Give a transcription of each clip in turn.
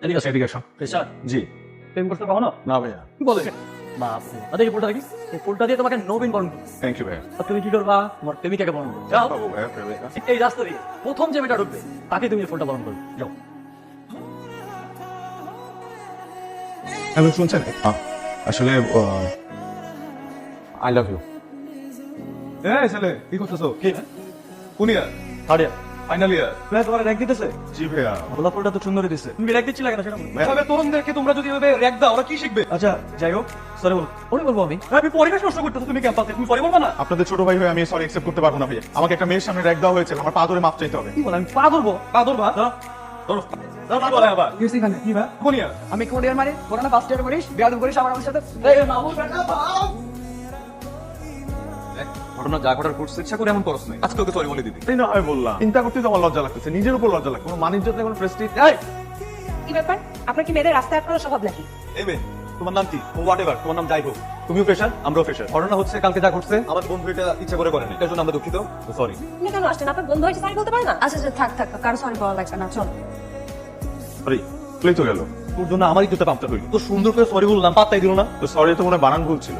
এদিকে আসো, এদিকে আসো। পেশার জি। প্রেম করতে কখনো? না ভাইয়া। কি বলে বাপরে, আরে এই ফুলটা দেখি, এই ফুলটা দিয়ে তোমাকে নবীন বরণ করবো। থ্যাংক ইউ ভাইয়া। আর তুমি কি করবা? তোমার প্রেমিকাকে বরণ করবে। যাও, বাবু ভাইয়া, প্রেমিকা। এই রাস্তা দিয়ে প্রথম যে মেয়েটা ঢুকবে তাকে তুমি এই ফুলটা বরণ করবে। যাও। হ্যালো, শুনছেন? আসলে আই লাভ ইউ। এই ছেলে, কি করতেছো? কি কোন ইয়ার? Third year final year? প্রায় তোমার র্যাঙ্ক দিতেছে। জি ভাইয়া। গোলাপ ফুলটা তো সুন্দরই দিচ্ছে, তুমি র্যাঙ্ক দিচ্ছিলে কেন সেটা বলো। এভাবে তরুণদেরকে তোমরা যদি এভাবে র্যাক দাও, ওরা কি শিখবে? আচ্ছা যাই হোক, সরি বলো। পরে বলবো আমি পরিবেশ নষ্ট করতেছো তুমি ক্যাম্পাসে, তুমি পরে বলবো না? আপনাদের ছোট ভাই হয়ে আমি সরি অ্যাকসেপ্ট করতে পারবো না ভাইয়া। আমাকে একটা মেয়ের সামনে র্যাক দেওয়া হয়েছে, আমার পা ধরে মাপ চাইতে হবে। কি বল, আমি পা ধরবো? পা ধরবা? ধরো ধরো ধরো, কি বলে আবার? কি ভাই? কোন ইয়ার? আমি কোন ইয়ার মানে তোরা না ফার্স্ট ইয়ার করিস বেয়াদব করিস আমার সাথে ঘটনা যা ঘটার করছে ইচ্ছা করে এমন করছ না। আজকে ওকে সরি বলে দিবি। এই না আমি বললাম। চিন্তা করতে তো আমার লজ্জা লাগতেছে, নিজের উপর লজ্জা লাগে। কোনো মানিজ্যত নেই, কোনো প্রেস্টিজ। এই কি ব্যাপার? আপনার কি মেয়েদের রাস্তায় আটকানোর স্বভাব নাকি? এই মেয়ে, তোমার নাম কি? হোয়াটএভার, তোমার নাম যাই হোক, তুমিও ফ্রেশার, আমরাও ফ্রেশার। ঘটনা হচ্ছে কালকে যা ঘটছে আমার বন্ধু এটা ইচ্ছা করে করেনি, এটার জন্য আমরা দুঃখিত। সরি। আপনি কেন আসছেন? আপনার বন্ধু হয়েছে সরি বলতে পারে না? আচ্ছা আচ্ছা থাক থাক কারো সরি বলা লাগবে না চল সরি, প্লে তো গেল। তোর জন্য আমারই জুতা পাম্পটা হইল। তো সুন্দর করে সরি বললাম, পাত্তাই দিল না। তো সরি তো মনে হয় বানান ভুল ছিল।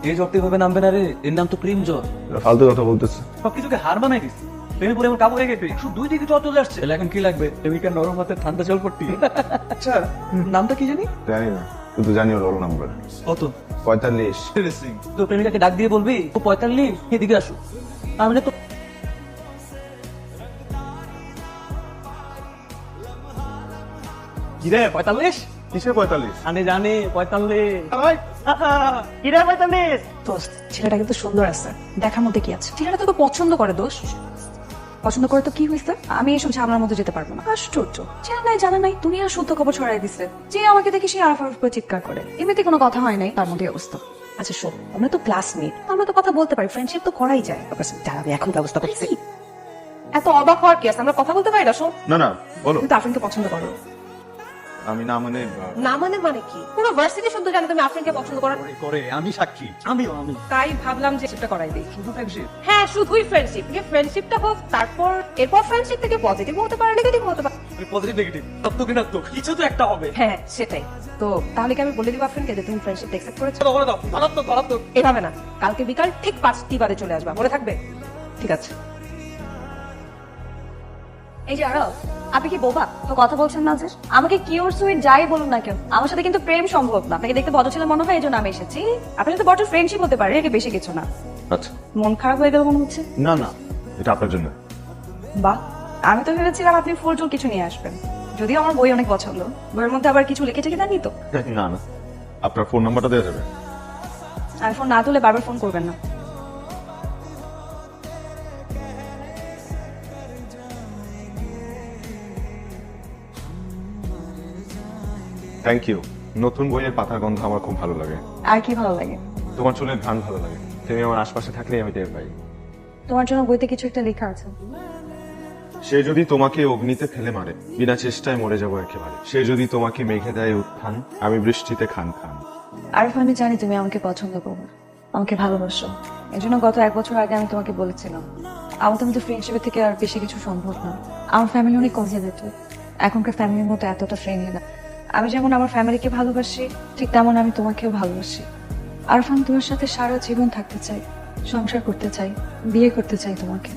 এই জ্বরতে ভাবে নামবে না রে, এর নাম তো প্রেম জ্বর। ফালতু কথা বলতেছে। সবকিছুকে হার বানাই দিস। প্রেমে পরে এমন কাবু হয়ে গেছে, শুধু 2 দিকে জ্বর চলে আসছে। তাহলে এখন কি লাগবে? প্রেমিকার নরম হাতে ঠান্ডা জল পড়তি। আচ্ছা, নামটা কি জানি? জানি না, শুধু জানি ওর রোল নাম্বার কত? 45। তো প্রেমিকাকে ডাক দিয়ে বলবি ও 45, এদিকে আসো। আমি তো কিরে 45? কিসের 45? আনে জানে 45। কিরে 45? দোস্ত ছেলেটা কিন্তু সুন্দর আছে, দেখার মধ্যে কি আছে? ছেলেটা তোকে পছন্দ করে দোষ, পছন্দ করে তো কি হয়েছে? আমি এসব ঝামেলার মধ্যে যেতে পারবো না। আশ্চর্য, চেনা নাই জানা নাই দুনিয়ার সত্য খবর ছড়াই দিচ্ছে। যে আমাকে দেখে সে আরফ আরফ করে চিৎকার করে, এমনিতে কোনো কথা হয় নাই, তার মধ্যে অবস্থা। আচ্ছা শোন, আমরা তো ক্লাসমেট, আমরা তো কথা বলতে পারি, ফ্রেন্ডশিপ তো করাই যায়। দাঁড়া আমি এখন ব্যবস্থা করছি। এত অবাক হওয়ার কি আছে? আমরা কথা বলতে পারি না। শোন, না না, বলো। তুমি তো আফরিনকে পছন্দ করো। আমি না মানে না মানে কি? পুরো ভার্সিটি শুদ্ধ জানে তুমি আফরিনকে পছন্দ করার। করে আমি সাক্ষী। আমি তাই ভাবলাম যে সেটা করাই দিই। শুধু ফ্রেন্ডশিপ। হ্যাঁ, শুধুই ফ্রেন্ডশিপ। যে ফ্রেন্ডশিপটা হোক, এরপর ফ্রেন্ডশিপ থেকে পজিটিভ হতে পারে, নেগেটিভ হতে পারে। পজিটিভ নেগেটিভ সত্য কি নাত্য কিছু তো একটা হবে। হ্যাঁ সেটাই। তো তাহলে কি আমি বলে দিব আফরিনকে যে তুমি ফ্রেন্ডশিপ অ্যাকসেপ্ট করেছো? চলো বলে দাও, ধনাত্মক ধনাত্মক। এভাবে না, কালকে বিকাল ঠিক 5টি বাজে চলে আসবা, মনে থাকবে? ঠিক আছে। এই যে আরব, আপনি কি বোবা? তো কথা বলছেন না যে? আমাকে কিউর সুইট যাই বলুন না কেন, আমার সাথে কিন্তু প্রেম সম্ভব না। আপনাকে দেখতে ভদ্র ছেলে মনে হয়, এই জন্য আমি এসেছি। আপনার সাথে বড় ফ্রেন্ডশিপ হতে পারে, এর বেশি কিছু না। আচ্ছা। মন খারাপ হয়ে গেল মনে হচ্ছে। না না, এটা আপনার জন্য। বাহ, আমি তো ভেবেছিলাম আপনি ফুল টুল কিছু নিয়ে আসবেন। যদিও আমার বই অনেক পছন্দ, বইয়ের মধ্যে আবার কিছু লিখে টেখে জানি তো। না না, আপনার ফোন নাম্বারটা দেওয়া যাবে? আর ফোন না তুলে বারবার ফোন করবেন না। Thank you. নতুন বইয়ের পাতার গন্ধ আমার খুব ভালো লাগে। আর কি ভালো লাগে? তোমার চুলের ঘ্রাণ ভালো লাগে। তুমি আমার আশপাশে থাকলেই আমি টের পাই। তোমার জন্য বইতে কিছু একটা লেখা আছে। সে যদি তোমাকে অগ্নিতে ফেলে মারে, বিনা চেষ্টায় মরে যাবো একেবারে। সে যদি তোমাকে মেঘে দেয় উত্থান, আমি বৃষ্টিতে খান খান। আর আমি জানি তুমি আমাকে পছন্দ করো, আমাকে ভালোবাসো। এই জন্য গত 1 বছর আগে আমি তোমাকে বলেছিলাম আমার তো ফ্রেন্ডশিপের থেকে আর বেশি কিছু সম্ভব না। আমার ফ্যামিলি অনেক কনজারভেটিভ, এখনকার ফ্যামিলির মতো এতটা ফ্রেন্ডলি না। আমি যেমন আমার ফ্যামিলিকে ভালোবাসি, ঠিক তেমন আমি তোমাকেও ভালোবাসি। আর আমি তোমার সাথে সারা জীবন থাকতে চাই, সংসার করতে চাই, বিয়ে করতে চাই তোমাকে।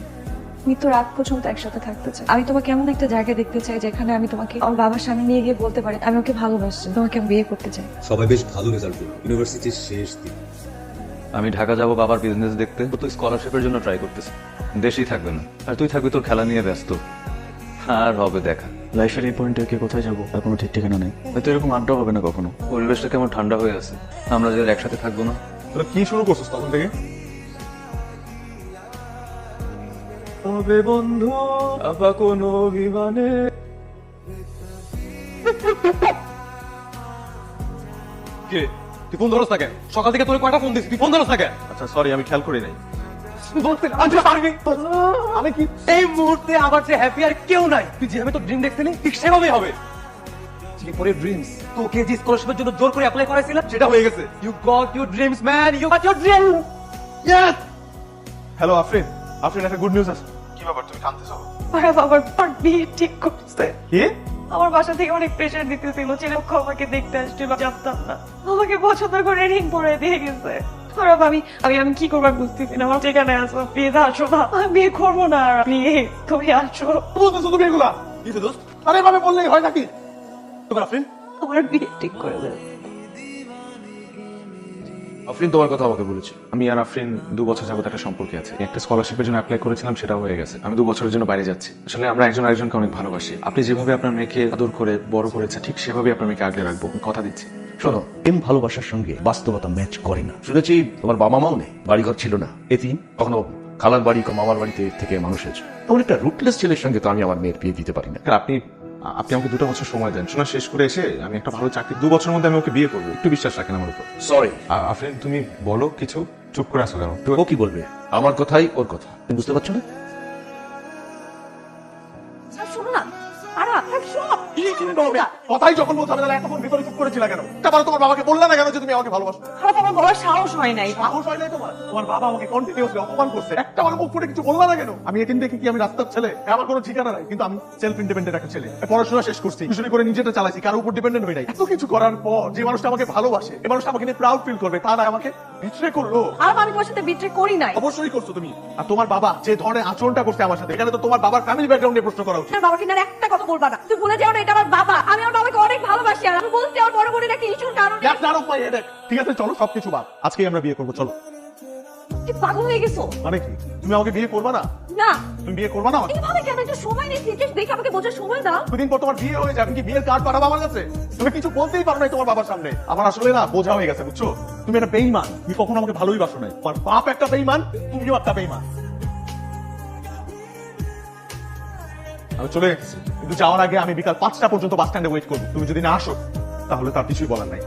মৃত্যুর রাত পর্যন্ত একসাথে থাকতে চাই। আমি তোমাকে এমন একটা জায়গায় দেখতে চাই যেখানে আমি তোমাকে আমার বাবার সামনে নিয়ে গিয়ে বলতে পারি আমি ওকে ভালোবাসি, তোমাকে আমি বিয়ে করতে চাই। সবাই বেশ ভালো রেজাল্ট করলো, ইউনিভার্সিটির শেষ দিন। আমি ঢাকা যাব বাবার বিজনেস দেখতে, তো স্কলারশিপের জন্য ট্রাই করতেছি। দেশেই থাকবে না, আর তুই থাকবি তোর খেলা নিয়ে ব্যস্ত। আর হবে দেখা। লাইফের এই পয়েন্টে কে কোথায় যাবো তার কোনো ঠিক ঠিকানা নেই। হয়তো এরকম আড্ডা হবে না কখনো। পরিবেশটা কেমন ঠান্ডা হয়ে আছে, আমরা যে একসাথে থাকবো না। তোরা কি শুরু করছিস তখন থেকে? তবে বন্ধু আবার কোন অভিমানে। কে তুই ফোন ধরস না কেন? সকাল থেকে তোর কয়টা ফোন দিছিস, তুই ফোন ধরস না কেন? আচ্ছা সরি, আমি খেয়াল করি নাই। আমি কি এই মুহূর্তে আমার যে হ্যাপি আর কেউ নাই? তুই যেভাবে তোর ড্রিম দেখছিলি ঠিক সেভাবেই হবে। পরে ড্রিমস তোকে যে স্কলারশিপের জন্য জোর করে অ্যাপ্লাই করাইছিলাম সেটা হয়ে গেছে। You got your dreams man, you got your dream. Yes. Hello Afrin, Afrin একটা গুড নিউজ আছে। কি ব্যাপার, তুমি কাঁদতেছো? ওরা বাবার পর বিয়ে ঠিক করছে। কি? আমার বাসা থেকে অনেক প্রেশার দিতেছিল, ছেলেপক্ষ আমাকে দেখতে আসছিল, জানতাম না। আমাকে পছন্দ করে রিং পরে দিয়ে গেছে। খারাপ, আমি আমি আমি কি করবার বুঝতেছি না। আমার যেখানে আসো, প্লিজ আসো না, আমি বিয়ে করবো না। প্লিজ তুমি আসো। বলতেছো তুমি এগুলা? কিছু দোস্ত, আরে এভাবে বললেই হয় নাকি? তোমার আফরিন, আমার বিয়ে ঠিক করে দেবে। আফরিন তোমার কথা আমাকে বলেছে। আমি আর আফরিন 2 বছর যাবত একটা সম্পর্কে আছে। একটা স্কলারশিপের জন্য অ্যাপ্লাই করেছিলাম, সেটা হয়ে গেছে। আমি 2 বছরের জন্য বাইরে যাচ্ছি। আসলে আমরা একজন আরেকজনকে অনেক ভালোবাসি। আপনি যেভাবে আপনার মেয়েকে আদর করে বড় করেছেন, ঠিক সেভাবে আপনার মেয়েকে আগলে রাখবো, আমি কথা দিচ্ছি। শোনো, প্রেম ভালোবাসার সঙ্গে বাস্তবতা ম্যাচ করে না। শুনেছি তোমার বাবা মাও নেই, বাড়িঘর ছিল না, এতিম, কখনো খালার বাড়ি মামার বাড়িতে থেকে মানুষ হয়েছে। তোমার একটা রুটলেস ছেলের সঙ্গে তো আমি আমার মেয়ের বিয়ে দিতে পারি না। আপনি আপনি আমাকে 2টা বছর সময় দেন। শোনা শেষ করে এসে আমি একটা ভালো চাকরি, 2 বছরের মধ্যে আমি ওকে বিয়ে করবো। একটু বিশ্বাস রাখেন আমার উপর। সরি। আফরিন তুমি বলো কিছু, চুপ করে আসো কেন? ও কি বলবে? আমার কথাই ওর কথা, তুমি বুঝতে পারছো না? শোনো না, আরা শোনো। কি চিনি হবে? কথাই যখন বলতে হবে, তাহলে এতক্ষণ ভিতরে চুপ করেছিল কেন? তারপরে তোমার বাবাকে বললে না কেন যে তুমি আমাকে ভালোবাসো? খারাপ, আমার বলার সাহস হয় নাই। সাহস হয় নাই তোমার? তোমার বাবা আমাকে কন্টিনিউয়াসলি অপমান করছে, একটা আমার মুখ ফুটে কিছু বললা না কেন? আমি এদিন দেখি কি আমি রাস্তার ছেলে? আমার কোনো ঠিকানা নাই, কিন্তু আমি সেলফ ইন্ডিপেন্ডেন্ট একটা ছেলে। পড়াশোনা শেষ করছি, টিউশনি করে নিজেটা চালাইছি, কারোর উপর ডিপেন্ডেন্ট হই নাই। এত কিছু করার পর যে মানুষটা আমাকে ভালোবাসে, এই মানুষটা আমাকে নিয়ে প্রাউড ফিল করবে, তা না আমাকে বিট্রে করলো। আর আমি তোমার সাথে বিট্রে করি নাই। অবশ্যই করছো তুমি। আর তোমার বাবা যে ধরনের আচরণটা করছে আমার সাথে, এখানে তো তোমার বাবার ফ্যামিলি ব্যাকগ্রাউন্ড নিয়ে প্রশ্ন করা উচিত। আমার বাবাকে না একটা কথা বলবা না। তুই ভুলে যাও না, এটা আমার বাবা। আমি আমার বাবাকে অনেক ভালোবাসি। আর আমি বলছি আমার বড় বোনের একটা ইস্যুর কারণে। That's none of my headache. ঠিক আছে, চলো সবকিছু বাদ, আজকেই আমরা বিয়ে করবো, চলো। তুই পাগল হয়ে গেছো? মানে কি, তুমি আমাকে বিয়ে করবা না? না, তুমি বিয়ে করবা না আমাকে? এভাবে কেন? একটু সময় নিয়ে সিচুয়েশন দেখে আমাকে বোঝার সময় দাও। 2 দিন পর তোমার বিয়ে হয়ে যাবে, কি বিয়ের কার্ড পাঠাবো আমার কাছে? তুমি কিছু বলতেই পারো না তোমার বাবার সামনে। আমার আসলে না বোঝা হয়ে গেছে, বুঝছো? তুমি একটা বেঈমান, তুমি কখনো আমাকে ভালোই বাসো নাই। তোমার বাপ একটা বেঈমান, তুমিও একটা বেঈমান। আমি চলে গেছি, কিন্তু যাওয়ার আগে আমি বিকাল 5টা পর্যন্ত বাস স্ট্যান্ডে ওয়েট করবো। তুমি যদি না আসো, তাহলে তার কিছুই বলার নাই।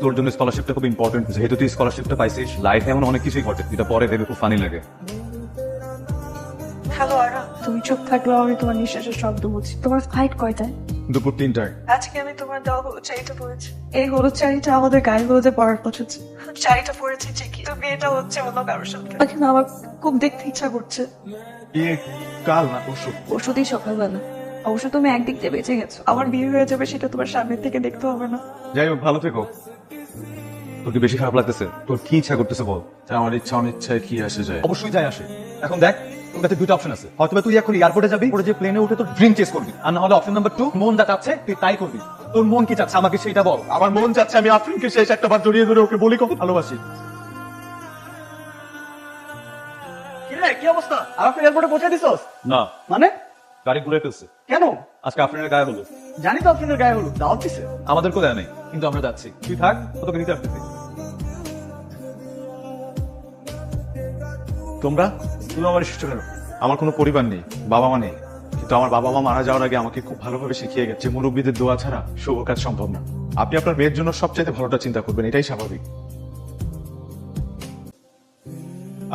তোর জন্য স্কলারশিপটা খুব ইম্পর্টেন্ট। যেহেতু তুই স্কলারশিপটা পাইছিস, লাইফে এমন অনেক কিছুই ঘটে, যেটা পরে ভেবে খুব ফানি লাগে। হ্যালো আরা, তুমি চুপ থাকলেও আমি তোমার নিঃশ্বাসের শব্দ বুঝি। তোমার ফ্লাইট কয়টায়? দুপুর 3টায়। আজকে আমি তোমার দেওয়া হলুদ শাড়িটা পরেছি। এই হলুদ শাড়িটা আমাদের গায়ে হলুদে পরার কথা ছিল। শাড়িটা পরেছি ঠিকই, তো বিয়েটা হচ্ছে অন্য কারোর সাথে। এখন আমার খুব দেখতে ইচ্ছা করছে। বিয়ে কাল না পরশু? পরশুদিন সকালবেলা। অবশ্য তুমি একদিক দিয়ে বেঁচে গেছো, আমার বিয়ে হয়ে যাবে সেটা তোমার সামনের থেকে দেখতে হবে না। যাই হোক, ভালো থেকো। তোর কি বেশি খারাপ লাগতেছে? তোর কি ইচ্ছা করতেছে বল। আমার ইচ্ছা অনিচ্ছায় কি আসে যায়। অবশ্যই যায় আসে। এখন দেখ, তোর কাছে 2টা অপশন আছে। হয়তো তুই এখন এয়ারপোর্টে যাবি, পরে যে প্লেনে উঠে তোর ড্রিম চেস করবি, আর না হলে অপশন নাম্বার 2, মন যা চাচ্ছে তুই তাই করবি। তোর মন কি চাচ্ছে আমাকে সেটা বল। আমার মন চাচ্ছে আমি আফরিনকে শেষ একটা বার জড়িয়ে ধরে ওকে বলি কত ভালোবাসি। কি রে, কি অবস্থা? আফরিন এয়ারপোর্টে পৌঁছে দিছস? না, মানে গাড়ি ঘুরে ফেলছে। কেন? আজকে আপনার গায়ে হলো। জানি তো আফরিনের গায়ে হলুদ, দাওয়াত দিছে। আমাদেরকেও দেয় নাই, কিন্তু আমরা যাচ্ছি। তুই থাক, তোকে নিতে আসতেছি। তোমরা তুমি আমার শিষ্য কেন? আমার কোনো পরিবার নেই, বাবা মা নেই, কিন্তু আমার বাবা মা মারা যাওয়ার আগে আমাকে খুব ভালোভাবে শিখিয়ে গেছে যে মুরব্বীদের দোয়া ছাড়া শুভ কাজ সম্ভব না। আপনি আপনার মেয়ের জন্য সবচাইতে ভালোটা চিন্তা করবেন, এটাই স্বাভাবিক।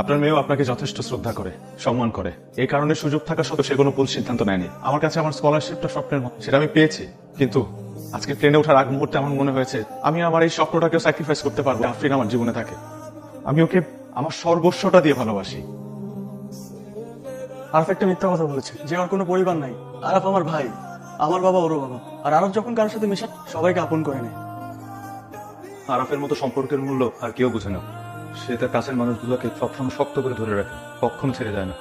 আপনার মেয়েও আপনাকে যথেষ্ট শ্রদ্ধা করে, সম্মান করে। এই কারণে সুযোগ থাকা সত্ত্বেও সে কোনো ভুল সিদ্ধান্ত নেয়নি। আমার কাছে আমার স্কলারশিপটা স্বপ্নের মতো, সেটা আমি পেয়েছি। কিন্তু আজকে ট্রেনে ওঠার আগ মুহূর্তে আমার মনে হয়েছে আমি আমার এই স্বপ্নটাকেও স্যাক্রিফাইস করতে পারবো। আফরিন আমার জীবনে থাকে, আমি ওকে আমার সর্বস্বটা দিয়ে ভালোবাসি। আরফ একটা মিথ্যা কথা বলেছে যে আমার কোনো পরিবার নাই। আরফ আমার ভাই, আমার বাবা ওরও বাবা। আর আরফ যখন কারোর সাথে মেশে সবাইকে আপন করে নেয়। আরাফের মতো সম্পর্কের মূল্য আর কেউ বুঝে না। সে তার কাছের মানুষগুলোকে সবসময় শক্ত করে ধরে রাখে, কখনো ছেড়ে যায় না।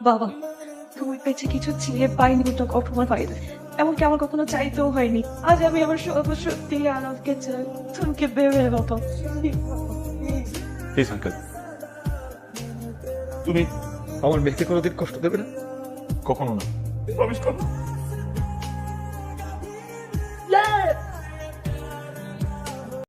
বাবা, তুমি পেয়েছে কিছু চেয়ে পাইনি, ওটা কখনো পাইনি, এমনকি আমার কখনো চাইতেও হয়নি। আজ আমি আমার সত্যি আরবকে চাই, তুমি দেবে বাবা। প্লিজ আঙ্কেল, তুমি আমার মেয়েকে কোনোদিন কষ্ট দেবে না? কখনো না। প্রমিস করো।